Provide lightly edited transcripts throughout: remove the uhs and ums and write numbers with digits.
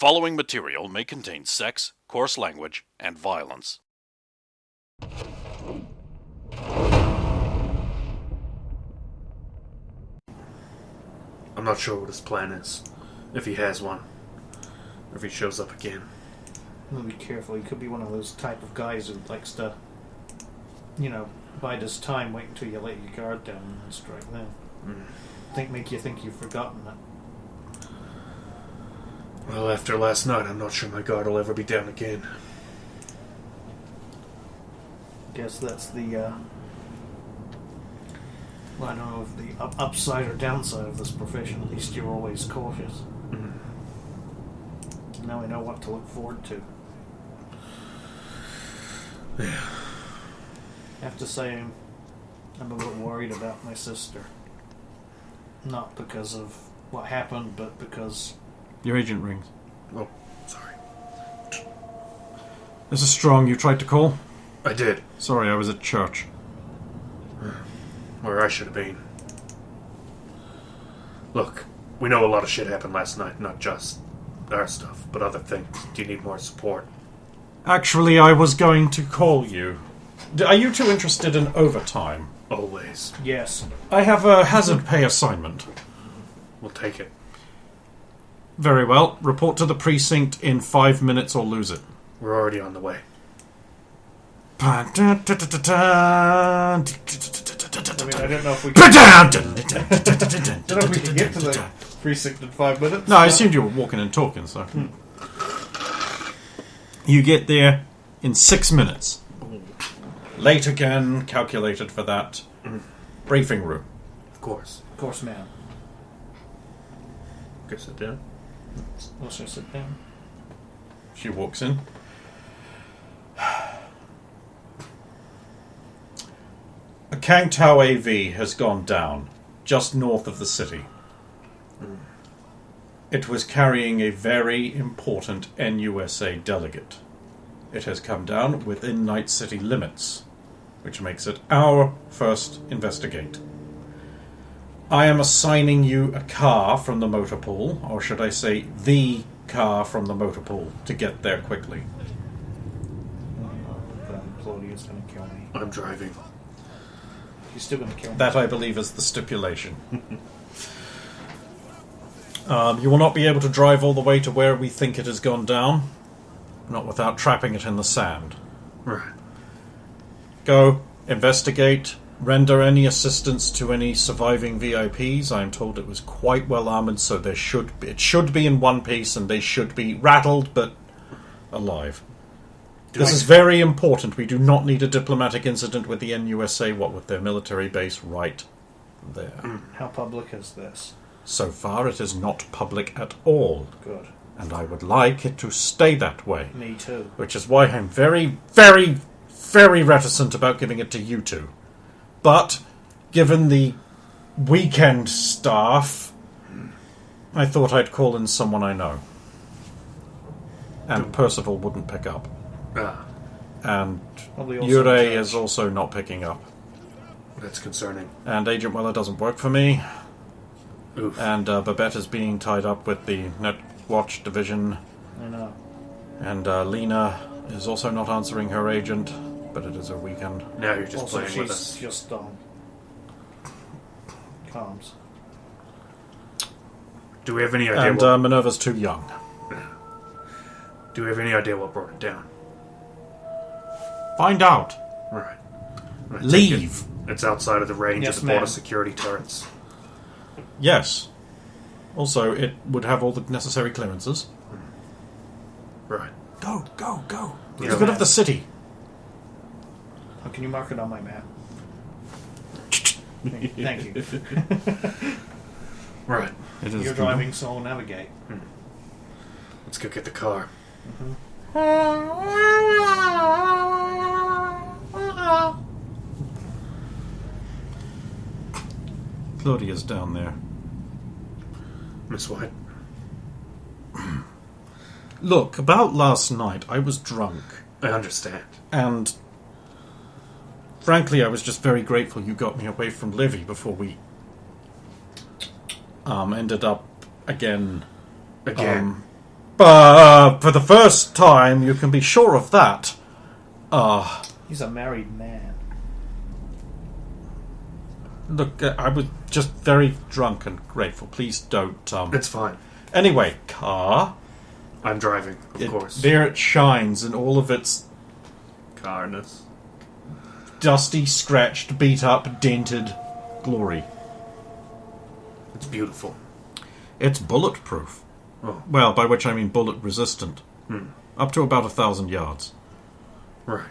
following material may contain sex, coarse language, and violence. I'm not sure what his plan is, if he has one, or if he shows up again. Well, be careful. He could be one of those type of guys who likes to, bide his time, wait until you let your guard down and then strike then. Make you think you've forgotten it. Well, after last night, I'm not sure my guard will ever be down again. Guess that's the, I don't know if the upside or downside of this profession. At least you're always cautious. Now we know what to look forward to. Yeah. I have to say, I'm a bit worried about my sister. Not because of what happened, but because... Your agent rings. Oh, sorry. This is Strong. You tried to call? I did. Sorry, I was at church. Where I should have been. Look, we know a lot of shit happened last night, not just our stuff, but other things. Do you need more support? Actually, I was going to call you. Are you two interested in overtime? Always. Yes. I have a hazard pay assignment. We'll take it. Very well. Report to the precinct in 5 minutes or lose it. We're already on the way. I don't know if we can... I don't know if we can get to the precinct in 5 minutes. No, I assumed you were walking and talking, so... You get there in 6 minutes. Late again, calculated for that. Briefing room. Of course. Of course, ma'am. Go sit down. Also sit down. She walks in. A Kangtao AV has gone down, just north of the city. It was carrying a very important NUSA delegate. It has come down within Night City limits, which makes it our first investigate. I am assigning you a car from the motor pool, or should I say the car from the motor pool, to get there quickly. Claudia's going to kill me. I'm driving. He's still going to kill me. That, I believe, is the stipulation. You will not be able to drive all the way to where we think it has gone down, not without trapping it in the sand. Right. Go, investigate, render any assistance to any surviving VIPs. I am told it was quite well armoured, so it should be in one piece, and they should be rattled, but alive. This is very important. We do not need a diplomatic incident with the NUSA, what with their military base right there. How public is this? So far, it is not public at all. Good. And I would like it to stay that way. Me too. Which is why I'm very, very, very reticent about giving it to you two. But, given the weekend staff, I thought I'd call in someone I know. And Percival wouldn't pick up. And Yurei is also not picking up. That's concerning. And Agent Weller doesn't work for me. Oof. And Babette is being tied up with the Netwatch division. I know. And Lena is also not answering her agent, but it is her weekend. Now you're just also, playing with us. she's just comms. Do we have any idea? And Minerva's too young. Do we have any idea what brought it down? Find out. Right. Leave. It's outside of the range Yes, of the border ma'am. security turrets. Yes. Also, it would have all the necessary clearances. Right. Go, go, go. For Yes, the good ma'am. of the city. How can you mark it on my map? Thank you. Right. It is You're driving, so I'll navigate. Let's go get the car. Claudia's down there. Miss White. Look, about last night, I was drunk. I understand. And frankly, I was just very grateful you got me away from Livy before we ended up again. For the first time, you can be sure of that. He's a married man. Look, I was just very drunk and grateful. Please don't. It's fine. Anyway, car. I'm driving, of course. There it shines in all of its Carness. dusty, scratched, beat up, dented glory. It's beautiful. It's bulletproof. Oh, Well, by which I mean bullet resistant. Hmm. Up to about 1,000 yards. right.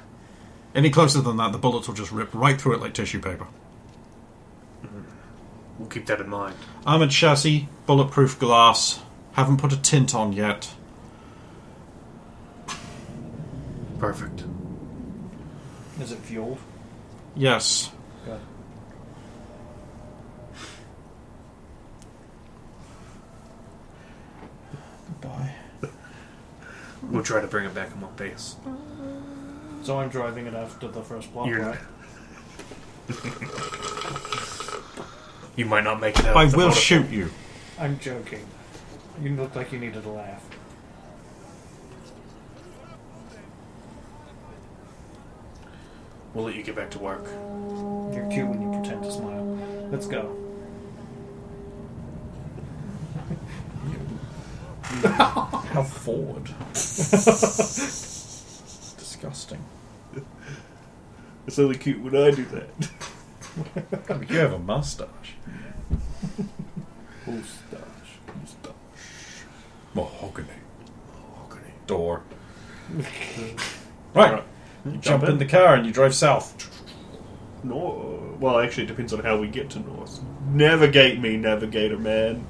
Any closer than that, the bullets will just rip right through it like tissue paper. We'll keep that in mind. Armored chassis, bulletproof glass. Haven't put a tint on yet. Perfect. Is it fueled? Yes. Good. Goodbye. We'll try to bring it back in one piece. So I'm driving it after the first block, You're right? You might not make it out. I of the will motor. shoot you. I'm joking. You looked like you needed a laugh. We'll let you get back to work. You're cute when you pretend to smile. Let's go. How forward. Disgusting. It's only cute when I do that. You have a mustache. Moustache. Mahogany. Mahogany. Door. Right. You jump in the car and you drive south. No. Well, actually, it depends on how we get to north. Navigate me, navigator man.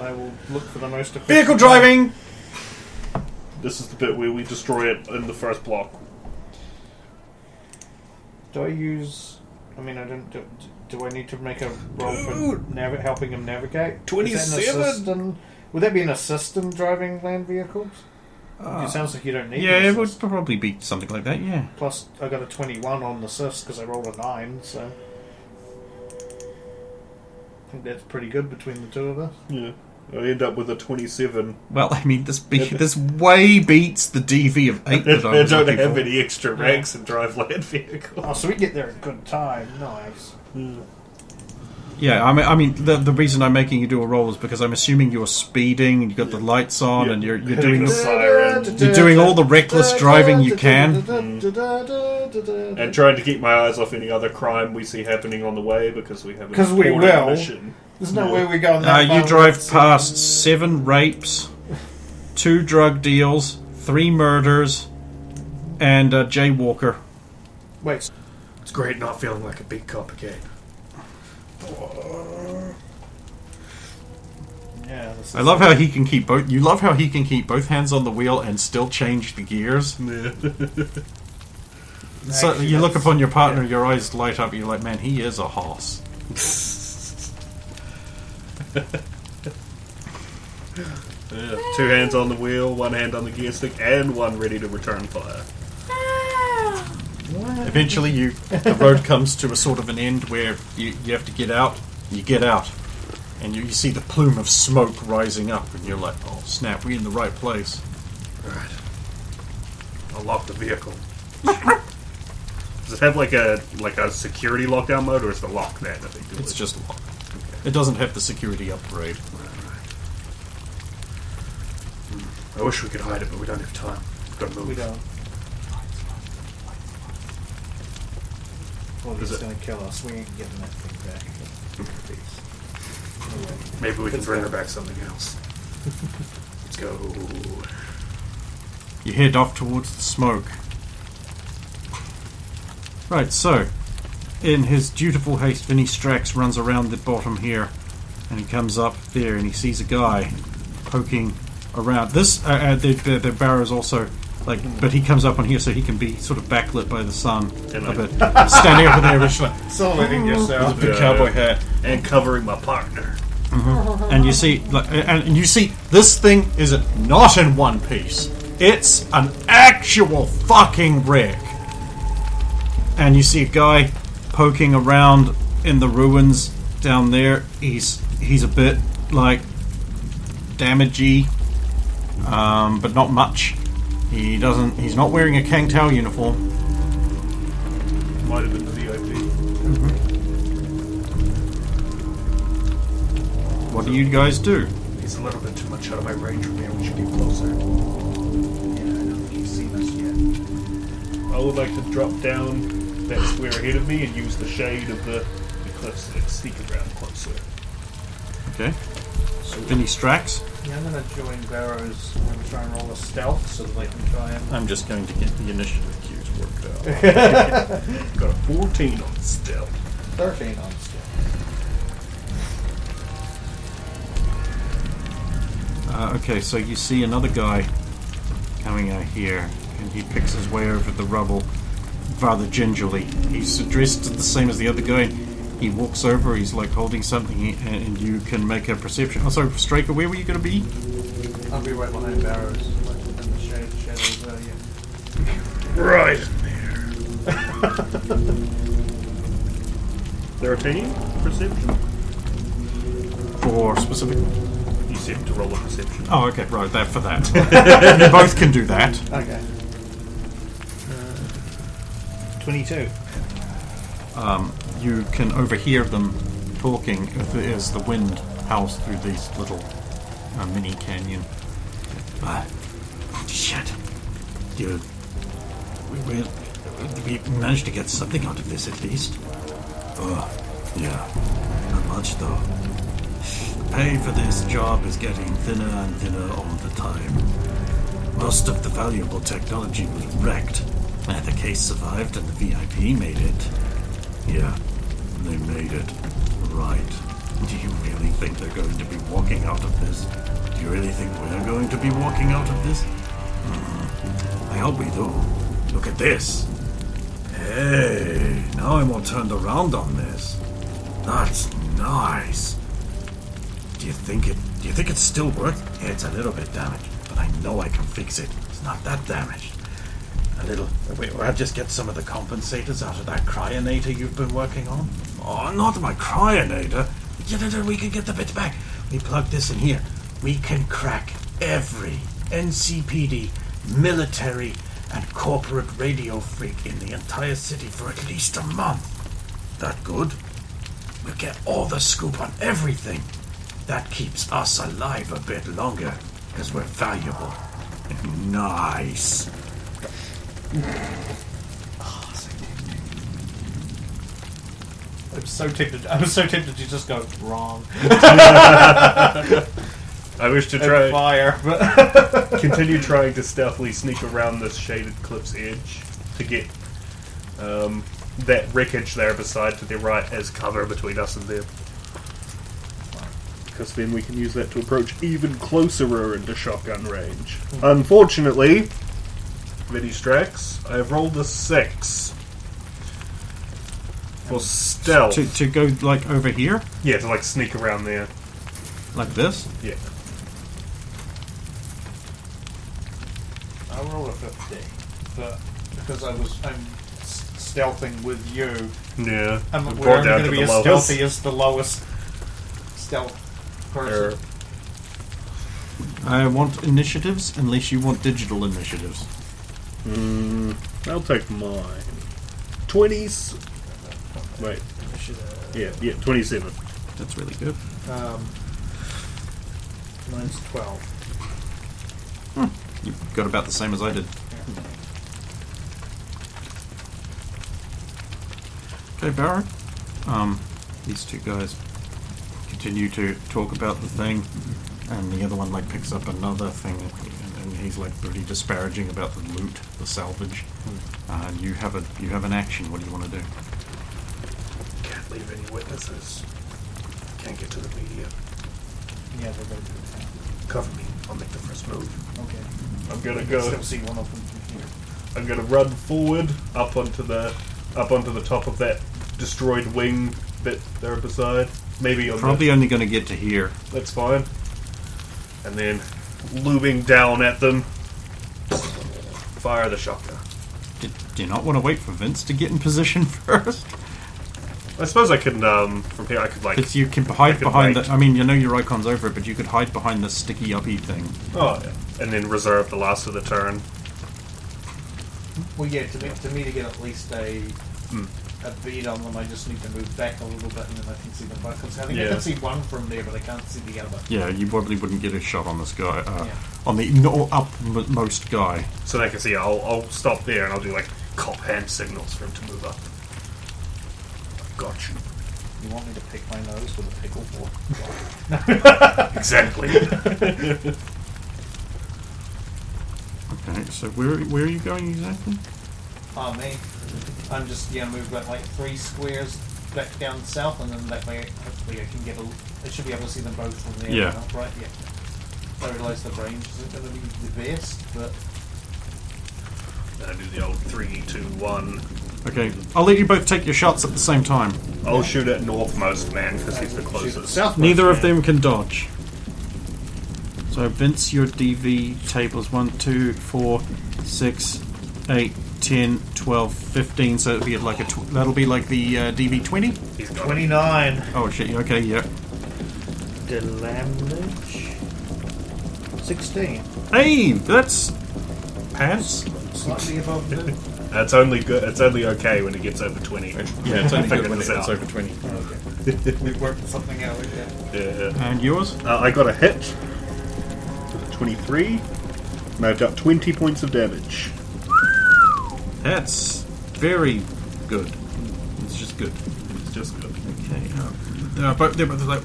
I will look for the most efficient... Vehicle driving! This is the bit where we destroy it in the first block. Do I use... I mean, I don't... Do I need to make a roll for helping him navigate? Is that an 27? assistant? Would that be an assistant driving land vehicles? It sounds like you don't need Yeah, an it would assist. probably be something like that, yeah. Plus, I got a 21 on the assist because I rolled a 9, so... I think that's pretty good between the two of us. Yeah. I end up with a 27. Well, I mean, this way beats the DV of 8 that I I was don't looking have for. any extra ranks and drive land vehicles. Oh, so we get there in good time. Nice. Yeah, I mean, the reason I'm making you do a roll is because I'm assuming you're speeding and you've got the lights on and you're Hitting doing the siren. you're doing all the reckless driving you can. And trying to keep my eyes off any other crime we see happening on the way because we have an 'Cause we important will. mission. There's no way we're going that far You drive without past 7 rapes, 2 drug deals, 3 murders, and a jaywalker. Wait. It's great not feeling like a big cop again. Yeah. This is I love how he can keep both. You love how he can keep both hands on the wheel and still change the gears. So Actually, you look that's- upon your partner, your eyes light up. You're like, man, he is a hoss. Yeah. 2 hands on the wheel, 1 hand on the gear stick, and 1 ready to return fire. Eventually, the road comes to a sort of an end where you have to get out. You get out, and you see the plume of smoke rising up, and you're like, oh snap, we're in the right place. Alright. I'll lock the vehicle. Does it have like a security lockdown mode, or is the lock that I think It's just locked. It doesn't have the security upgrade. I wish we could hide it, but we don't have time. We've got to move. We don't. Well, Is he's it- going to kill us. We ain't getting that thing back. Maybe we can Let's bring go. her back something else. Let's go. You head off towards the smoke. Right, so, in his dutiful haste, Vinny Strax runs around the bottom here, and he comes up there, and he sees a guy poking around. This, the barrow's also, but he comes up on here so he can be sort of backlit by the sun And a bit. Standing over there, just like, Silhouetting with a yourself. big cowboy hat. And covering my partner. And you see, this thing is not in one piece. It's an actual fucking wreck. And you see a guy poking around in the ruins down there. He's a bit like damagey. but not much. He's not wearing a Kangtao uniform. Might have been the VIP. What do you guys do? He's a little bit too much out of my range from here. We should get closer. Yeah, I don't think he's seen us yet. I would like to drop down that square ahead of me and use the shade of the cliffs and sneak around closer. Okay. Vinny Strax. Yeah, I'm going to join Barrows. I'm going to try and roll a stealth so that I can try and... I'm just going to get the initiative cues worked out. Got a 14 on stealth. 13 on stealth. Okay, so you see another guy coming out here, and he picks his way over the rubble rather gingerly. He's dressed the same as the other guy. He walks over, he's like holding something, and you can make a perception. Oh, sorry, Straker, where were you going to be? I'll be right behind Barrows, like in the shadows there, yeah. Right in there. 13? Perception. For specific... You seem to roll a perception. Oh, okay, right, that for that. You both can do that. Okay. 22. You can overhear them talking as the wind howls through these little mini canyon. Shit. We managed to get something out of this at least. Yeah. Not much though. The pay for this job is getting thinner and thinner all the time. Most of the valuable technology was wrecked. The case survived and the VIP made it. Yeah, they made it. Right. Do you really think they're going to be walking out of this? Do you really think we're going to be walking out of this? I hope we do. Look at this. Hey, now I'm all turned around on this. That's nice. Do you think it still works? Yeah, it's a little bit damaged, but I know I can fix it. It's not that damaged. A little. Wait, I'll just get some of the compensators out of that cryonator you've been working on. Oh, not my cryonator. We can get the bits back. We plug this in here. We can crack every NCPD, military, and corporate radio freak in the entire city for at least a month. That good? We'll get all the scoop on everything. That keeps us alive a bit longer, because we're valuable. Nice. I was so tempted to just go wrong. I wish to try fire, but continue trying to stealthily sneak around this shaded cliff's edge to get that wreckage there beside to the right as cover between us and them. Because then we can use that to approach even closer into shotgun range. Unfortunately, Vinny Strax, I have rolled a 6 for stealth. To go like over here, Yeah, to like sneak around there. like this. Yeah. I rolled a 50, but because I'm stealthing with you, Yeah. we're only going to be as stealthy as the lowest stealth person. I want initiatives, unless you want digital initiatives. I'll take mine. 20s. Wait. Yeah, 27. That's really good. Mine's 12. You've got about the same as I did. Okay, Barrow. These two guys continue to talk about the thing, and the other one like picks up another thing, and he's like pretty disparaging about the loot, the salvage. And you have an action. What do you want to do? Can't leave any witnesses. Can't get to the media. Yeah, they're going to do that. Cover me. I'll make the first move. Okay. I'm gonna I go. can still see one of them from here. I'm gonna run forward up onto the top of that destroyed wing bit there beside. Maybe on Probably only going to get to here. That's fine. And then looming down at them, fire the shotgun. Do you not want to wait for Vince to get in position first? I suppose I can from here I could like. Because you can hide I could behind wait. the. I mean, you know your icon's over it, but you could hide behind the sticky uppy thing. Oh yeah. and then reserve the last of the turn. Well, yeah, to me to get at least a beat on them, I just need to move back a little bit and then I can see them both. Because I think I can see one from there, but I can't see the other. Yeah, you probably wouldn't get a shot on this guy. Yeah. On the upmost guy. So they can see, I'll stop there and I'll do like cop hand signals for him to move up. Got you. You want me to pick my nose with a pickle fork? Exactly. Okay, so where are you going exactly? Me. I'm just move about like 3 squares back down south, and then that way hopefully I can get I should be able to see them both from there. Yeah. Right. Yeah. I realise the range isn't going to be the best, but Then I do the old 3, 2, 1. Okay, I'll let you both take your shots at the same time. I'll shoot at northmost man because he's the shoot closest. southwest. Neither of them can dodge. So Vince, your DV tables 1, 2, 4, 6, 8, 10, 12, 15. So it'll be like that'll be like the DV 20. He's got 29. Oh shit! Okay, yeah. Damage 16. Hey, that's pants. Slightly above the. That's only good. It's only okay when it gets over 20. Yeah, it's only Figured good when this it's out. over 20. Okay. We worked something out. Yeah. And yours? I got a hit with a 23, and I've got 20 points of damage. That's very good. It's just good. It's just good. Okay. They're both like,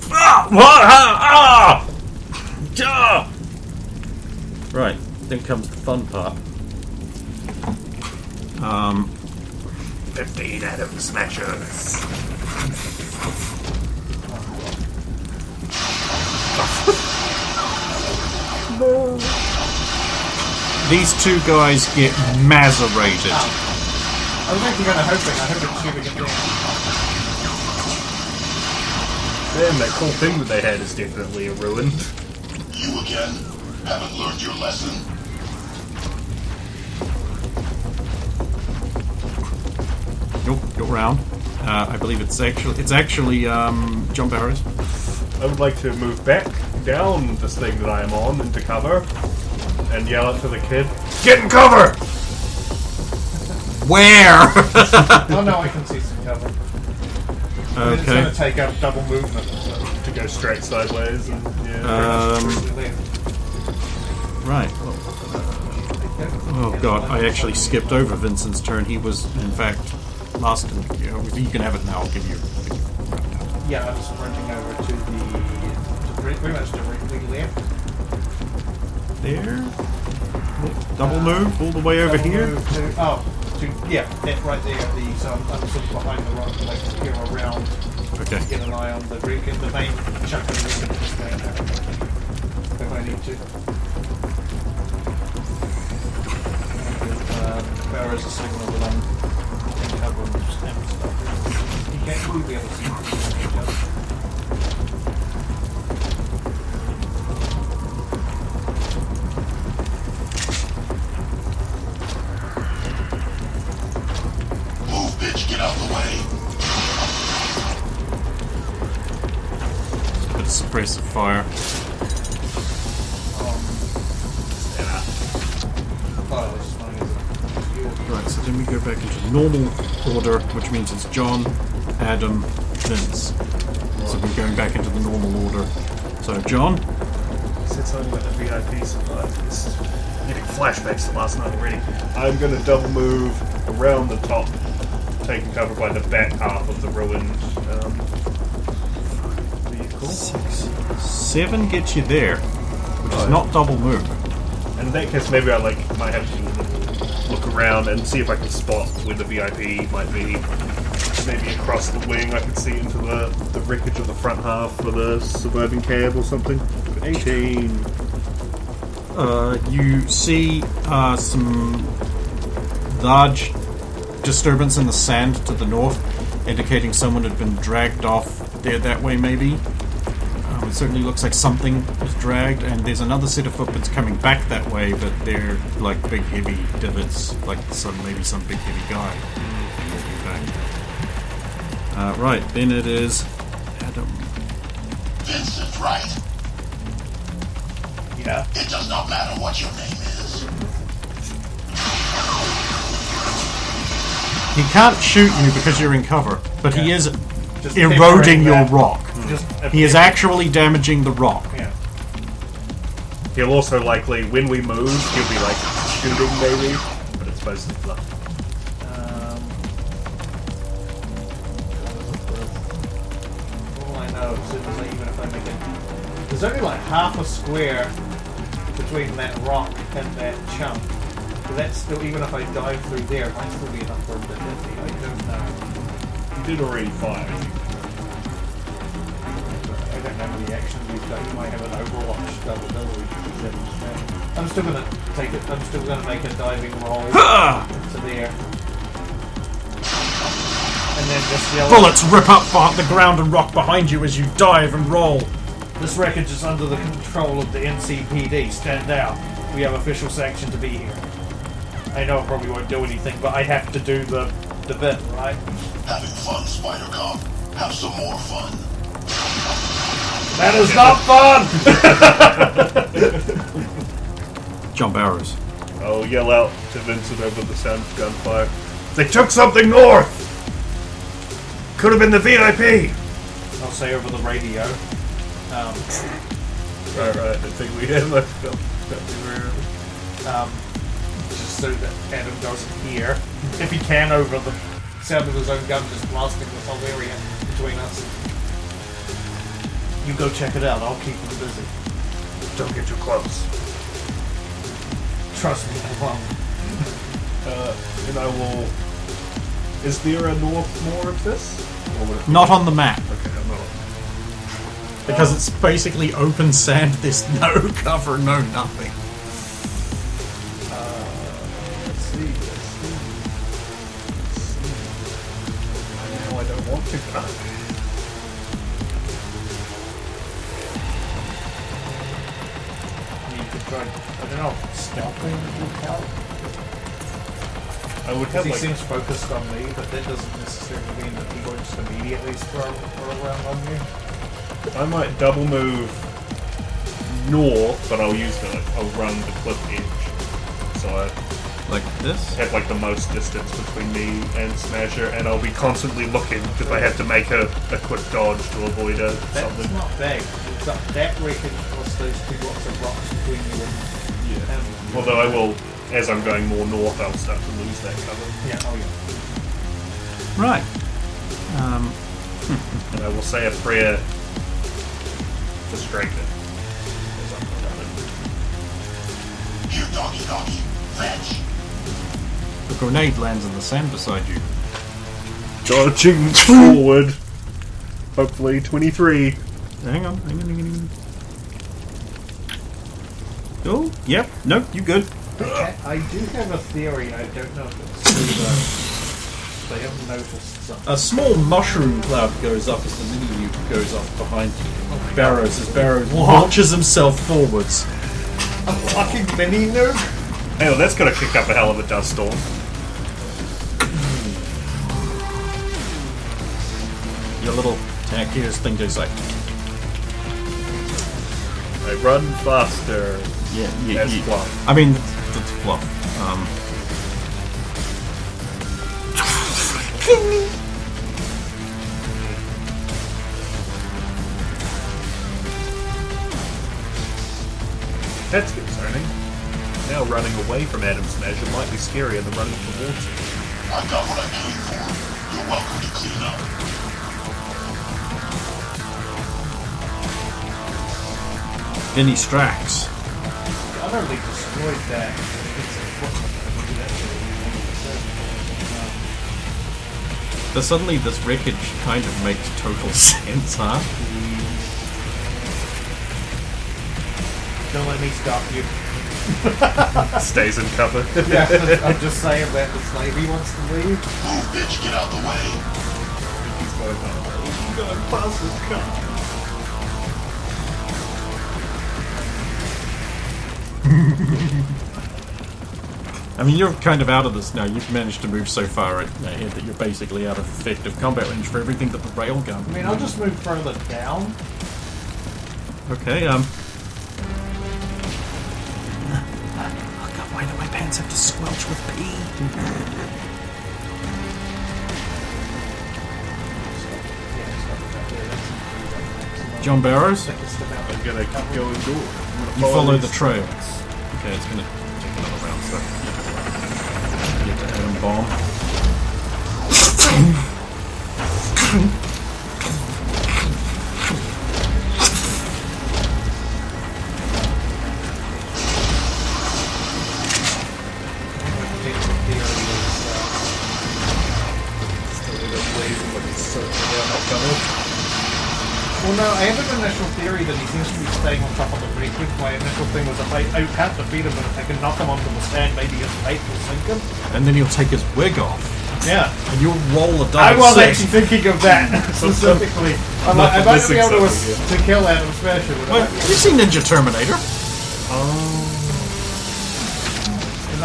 what? Right. Then comes the fun part. 15 atom smashers. These two guys get macerated. I was actually going to hope it. I hope it's shooting at them. Damn, that cool thing that they had is definitely a ruin. You again? Haven't learned your lesson? Nope, go round. I believe it's actually John Barrows. I would like to move back down this thing that I am on into cover and yell out to the kid, "Get in cover!" Where? Oh no, I can see some cover. It's Okay. going to take up double movement. So. To go straight sideways and Right. Oh god, I actually skipped over Vincent's turn. He was, in fact, last. You can have it now. I'll give you. Yeah, I'm sprinting over to pretty much directly left. There. Double move all the way over Double here. move that right there. So I'm sort of behind the rock, like here around. Okay. Get an eye on the rig and the main chunk of the rig is going out if I need to. There is a signal that I'm in cover and stuff. You can't really be able to see each other. Move, bitch, get out the way. Bit of suppressive fire. Right, so then we go back into normal order, which means it's John, Adam, Vince. So we're going back into the normal order. So John, Since I'm with the VIP survivors, getting flashbacks to last night already, I'm going to double move around the top, taking cover by the back half of the ruined vehicle. 7 gets you there, which is not double move. And in that case, maybe I might have to look around and see if I can spot where the VIP might be. Maybe across the wing, I can see into the wreckage of the front half of the suburban cab or something. 18. You see some large disturbance in the sand to the north, indicating someone had been dragged off there that way, maybe. It certainly looks like something was dragged, and there's another set of footprints coming back that way, but they're like big, heavy divots, like maybe some big, heavy guy walking back. Right, then it is Adam. Vincent, right? Yeah. It does not matter what your name is. He can't shoot you because you're in cover, but he is Just eroding peppering your that. rock. Just He is actually damaging the rock. Yeah. He'll also likely, when we move, he'll be like shooting maybe, but it's mostly fluff. All I know is even if I make it, there's only like half a square between that rock and that chunk. So that's still, even if I dive through there, it might still be enough for him to hit me. I don't know. You did already fire. I don't know how many actions we've done. You might have an Overwatch style ability. I'm still gonna take it. I'm still gonna make a diving roll to there, and then just yell. Bullets rip up the ground and rock behind you as you dive and roll. This wreckage is under the control of the NCPD. Stand down. We have official sanction to be here. I know it probably won't do anything, but I have to do the bit, right? Having fun, Spider Cop. Have some more fun. That is not fun! Jump arrows. I'll yell out to Vincent over the sound of gunfire. They took something north! Could have been the VIP! I'll say over the radio. Right, I think we have left film. Just so that Adam doesn't hear. If he can, over the sound of his own gun just blasting this whole area between us. You go check it out, I'll keep him busy. Don't get too close. Trust me, I won't. And I will... Is there a north more of this? Or would it be... Not on the map. Okay, I'm not. Because it's basically open sand, there's no cover, no nothing. Let's see. Now I don't want to go. You could try, I don't know, stealthing would help. I would Because have he like... seems focused on me, but that doesn't necessarily mean that he won't just immediately throw around on you. I might double move north, but I'll use I'll run the cliff edge. So I Like this? have like the most distance between me and Smasher, and I'll be constantly looking if I have to make a quick dodge to avoid That's something. not big. That wreckage plus those two blocks of rocks between you and him. Although I will, as I'm going more north, I'll start to lose that cover. Yeah, oh yeah. Right. And I will say a prayer to strengthen as I'm running. Here, doggy doggy. Fetch. The grenade lands in the sand beside you. Dodging forward. Hopefully 23. Hang on. Oh, yep. Nope, you good. I do have a theory. I don't know if it's true though. They haven't noticed something. A small mushroom cloud goes up as the mini-nuke goes up behind you. Barrows launches himself forwards. A fucking mini nuke? Hell, that's gonna kick up a hell of a dust storm. Your little here's thing goes like... I run faster. Yeah. As fluff. I mean, that's fluff. That's concerning. Now running away from Adam Smasher might be scarier than running towards him. I got what I came for. You're welcome to clean up. Vinny Strax. I utterly destroyed that. But suddenly this wreckage kind of makes total sense, huh? Don't let me stop you. Stays in cover. Yeah, I'm just saying that the Slavey wants to leave. Move, bitch, get out the way. He's going home. He's going past this car. I mean, you're kind of out of this now. You've managed to move so far ahead that you're basically out of effective combat range for everything but the railgun. I mean, I'll just move further down. Okay, cats have to squelch with pee. John Barrows, I'm gonna keep going north. you follow the trail. Okay, it's gonna take another round, so get to Atom Bomb. Well, no, I have an initial theory that he seems to be staying on top of the breakage. My initial thing was if I can't defeat him, but if I can knock him onto the stand, maybe his fate will sink him. And then he'll take his wig off. Yeah. And you'll roll a die. I was actually thinking of that specifically. I might be able to kill Adam Smasher. Well, have you seen Ninja Terminator?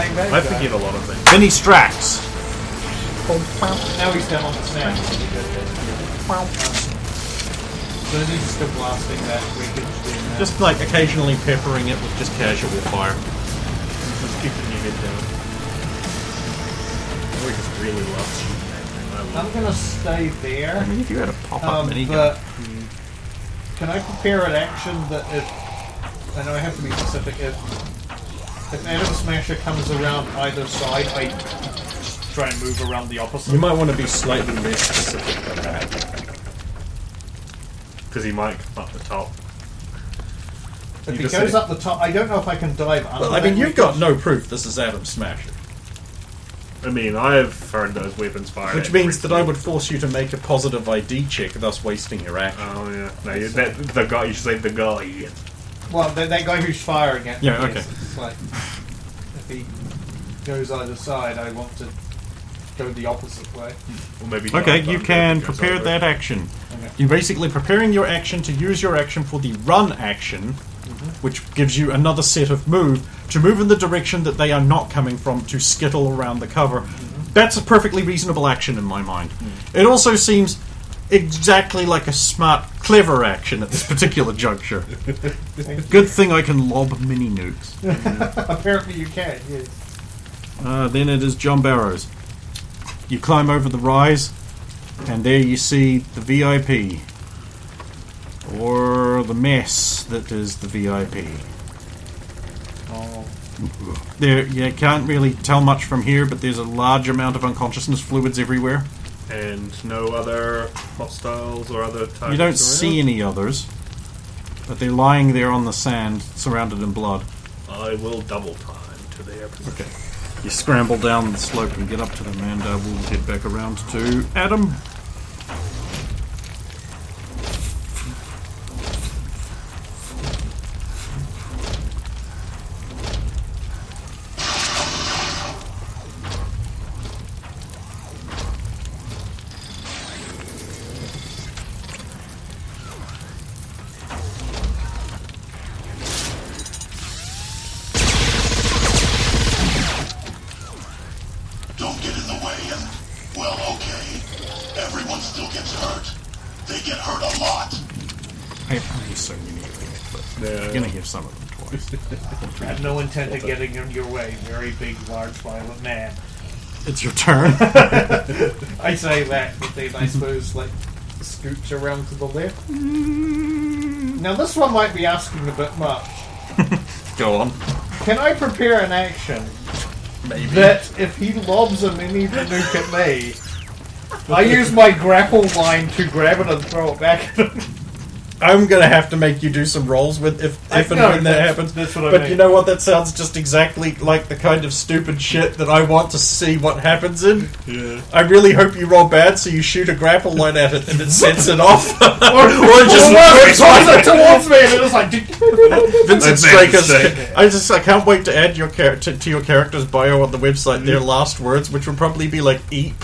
I forget a lot of things. Then he Strax. Now he's down on the stand. So he's still blasting that breakage. Just like occasionally peppering it with just casual fire. Just keeping your head down. We just really love shooting that thing. I'm gonna stay there. I mean, if you had a pop-up minigun. But can I prepare an action that if I know I have to be specific, if Adam Smasher comes around either side, I just try and move around the opposite. You might want to be slightly less specific than that. Because he might come up the top. If he goes up the top, I don't know if I can dive under. Well, I mean, you've got no proof this is Adam Smasher. I mean, I've heard those weapons fired. Which means that I would force you to make a positive ID check, thus wasting your action. Oh, yeah. No, the guy, you should say the guy. Well, that guy who's firing at me. Yeah, okay. It's like, if he goes either side, I want to go the opposite way. Or maybe Okay, dive you under can and goes prepare over. that action. Okay. You're basically preparing your action to use your action for the run action, which gives you another set of move to move in the direction that they are not coming from to skittle around the cover. That's a perfectly reasonable action in my mind. It also seems exactly like a smart, clever action at this particular juncture. Good thing I can lob mini nukes. Apparently you can, yes. Then it is John Barrows. You climb over the rise, and there you see the VIP. Or the mess that is the VIP. Oh. There, you can't really tell much from here, but there's a large amount of unconsciousness fluids everywhere. And no other hostiles or other targets You don't around? see any others, but they're lying there on the sand, surrounded in blood. I will double time to their position. Okay. You scramble down the slope and get up to them, and we'll head back around to Adam. Don't get in the way and, well, okay. Everyone still gets hurt. They get hurt a lot. I have so many of them, but you're going to hear some of them twice. I have no intent of getting in your way. Very big, large, violent man. It's your turn. I say that, but then I suppose, like, scooch around to the left. Now, this one might be asking a bit much. Go on. Can I prepare an action Maybe. that if he lobs a mini nuke at me, I use my grapple line to grab it and throw it back at him? I'm going to have to make you do some rolls with if and know, when that happens. that's what I but mean. you know what? That sounds just exactly like the kind of stupid shit that I want to see what happens in. Yeah. I really hope you roll bad, so you shoot a grapple line at it and it sets it off. Or it just throws it towards me and it's like... Vincent I made a Straker's. mistake. I can't wait to add your to your character's bio on the website. Their last words, which would probably be like "eep."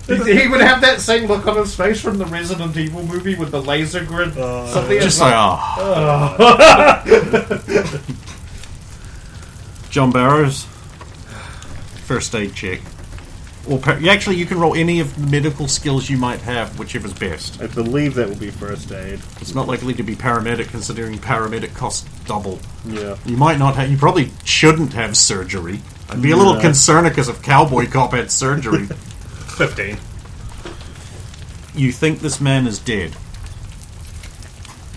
He would have that same look on his face from the Resident Evil movie with the laser grid. Something Just like, like John Barrows. First aid check. Or actually, you can roll any of the medical skills you might have, whichever's best. I believe that will be first aid. It's not likely to be paramedic, considering paramedic costs double. Yeah. You might not have. You probably shouldn't have surgery. I'd be a little concerned because if Cowboy Cop had surgery. 15. You think this man is dead.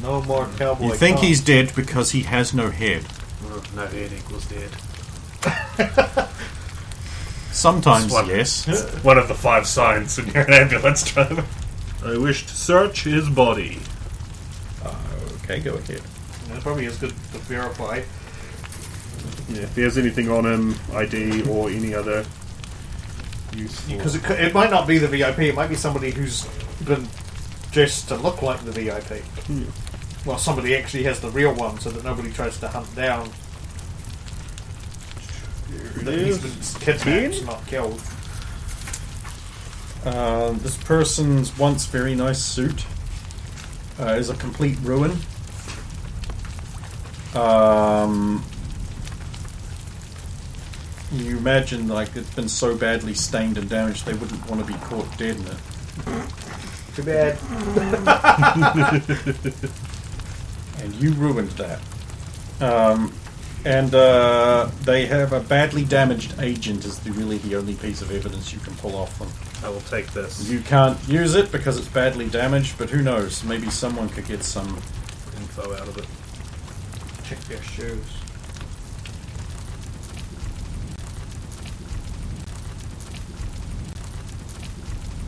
No more cowboy. You think Cop. he's dead because he has no head. Oh, no head equals dead. Sometimes, Swap. yes. One of the 5 signs when you're an ambulance driver. I wish to search his body. Okay, go ahead. It probably is good to verify. Yeah, if there's anything on him, ID or any other useful... Because it might not be the VIP, it might be somebody who's been dressed to look like the VIP. Well, somebody actually has the real one so that nobody tries to hunt down. That he's been kidnapped, not killed. This person's once very nice suit is a complete ruin. You imagine, like, it's been so badly stained and damaged they wouldn't want to be caught dead in it. Too bad. And you ruined that. They have a badly damaged agent is really the only piece of evidence you can pull off them. I will take this. You can't use it because it's badly damaged, but who knows? Maybe someone could get some... Info out of it. Check their shoes.